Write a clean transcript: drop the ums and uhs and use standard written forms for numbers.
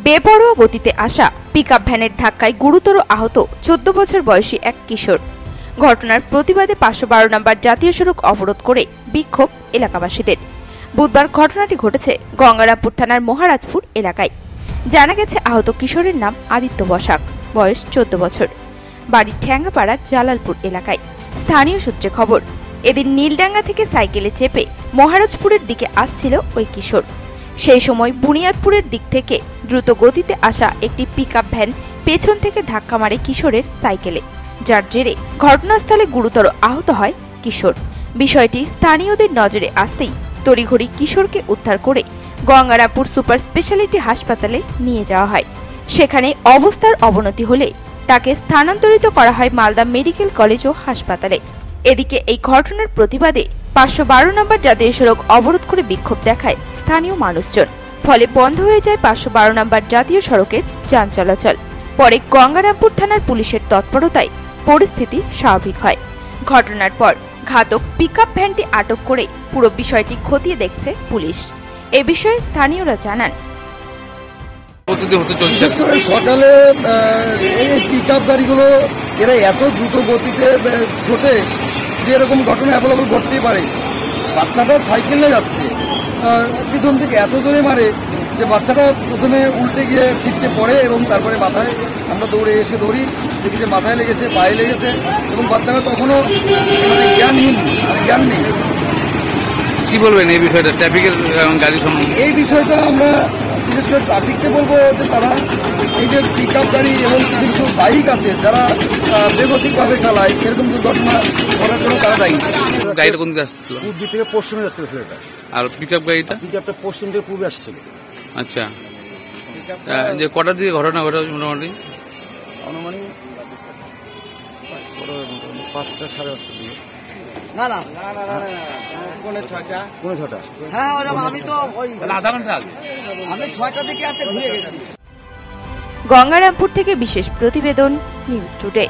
বেপরোয়া গতিতে আসা পিকআপ ভ্যানের ধাক্কায় গুরুতর আহত 14 বছর বয়সী এক কিশোর। ঘটনার প্রতিবাদে 512 নম্বর জাতীয় সড়ক অবরোধ করে বিক্ষোভ এলাকাবাসীদের। বুধবার ঘটনাটি ঘটেছে গঙ্গারামপুর থানার মহারাজপুর এলাকায়। জানা গেছে আহত কিশোরের নাম আদিত্য বসাক, বয়স 14 বছর, বাড়ি ঠ্যাঙ্গাপাড়া জালালপুর এলাকায়। স্থানীয় সূত্রে খবর, এদিন নীলডাঙ্গা থেকে সাইকেলে চেপে মহারাজপুরের দিকে আসছিল ওই কিশোর। সেই সময় বুনিয়াদপুরের দিক থেকে দ্রুত গতিতে আসা একটি পিকআপ ভ্যান পেছন থেকে ধাক্কা মারে কিশোরের সাইকেলে, যার জেরে ঘটনাস্থলে গুরুতর আহত হয় কিশোর। বিষয়টি স্থানীয়দের নজরে আসতেই তড়িঘড়ি কিশোরকে উদ্ধার করে গঙ্গারামপুর সুপার স্পেশালিটি হাসপাতালে নিয়ে যাওয়া হয়। সেখানে অবস্থার অবনতি হলে তাকে স্থানান্তরিত করা হয় মালদা মেডিকেল কলেজ ও হাসপাতালে। এদিকে এই ঘটনার প্রতিবাদে 512 নম্বর জাতীয় সড়ক অবরোধ করে বিক্ষোভ দেখায় স্থানীয় মানুষজন। ফলে বন্ধ হয়ে যায় 512 নম্বর জাতীয় সড়কের যান চলাচল। পরে গঙ্গারামপুর থানার পুলিশের তৎপরতায় পরিস্থিতি স্বাভাবিক হয়। ঘটনার পর ঘাতক পিকআপ ভ্যানটি আটক করে পুরো বিষয়টি খতিয়ে দেখছে পুলিশ। এ বিষয়ে স্থানীয়রা জানান, সকালে এই পিকআপ গাড়িগুলো এরা এত দ্রুত গতিতে ছোটে যে এরকম ঘটনা অ্যাভেলেবল ঘটতেই পারে। বাচ্চাটা সাইকেল নিয়ে যাচ্ছে, পিছন থেকে এত জোরে মারে যে বাচ্চাটা প্রথমে উল্টে গিয়ে ছিটকে পড়ে এবং তারপরে মাথায় আমরা দৌড়ে এসে ধরি, দেখি যে মাথায় লেগেছে, পায়ে লেগেছে এবং বাচ্চাটা তখনও জ্ঞানহীন, জ্ঞান নেই। কি বলবেন এই বিষয়টা, ট্রাফিকের গাড়ি সম্বন্ধে? এই বিষয়টা আমরা বিশেষ করে ট্রাফিককে বলবো যে তারা এই যে পিকআপ গাড়ি এবং কিছু কিছু বাইক আছে যারা বেগতিকভাবে চালায়, এরকম দুর্ঘটনা ঘটার জন্য তারা দায়ী। গাড়িটা কোন দিকে আসছিল? পূর্ব থেকে পশ্চিমে যাচ্ছিল ছেলেটা। আর পিকআপ গাড়িটা? পিকআপটা পশ্চিম থেকে পূর্বে আসছিল। আচ্ছা, যে কটার দিকে ঘটনা ঘটে? মোটামুটি অনুমানিক 5টা 5:30 দিকে। গঙ্গারামপুর থেকে বিশেষ প্রতিবেদন, নিউজ টুডে।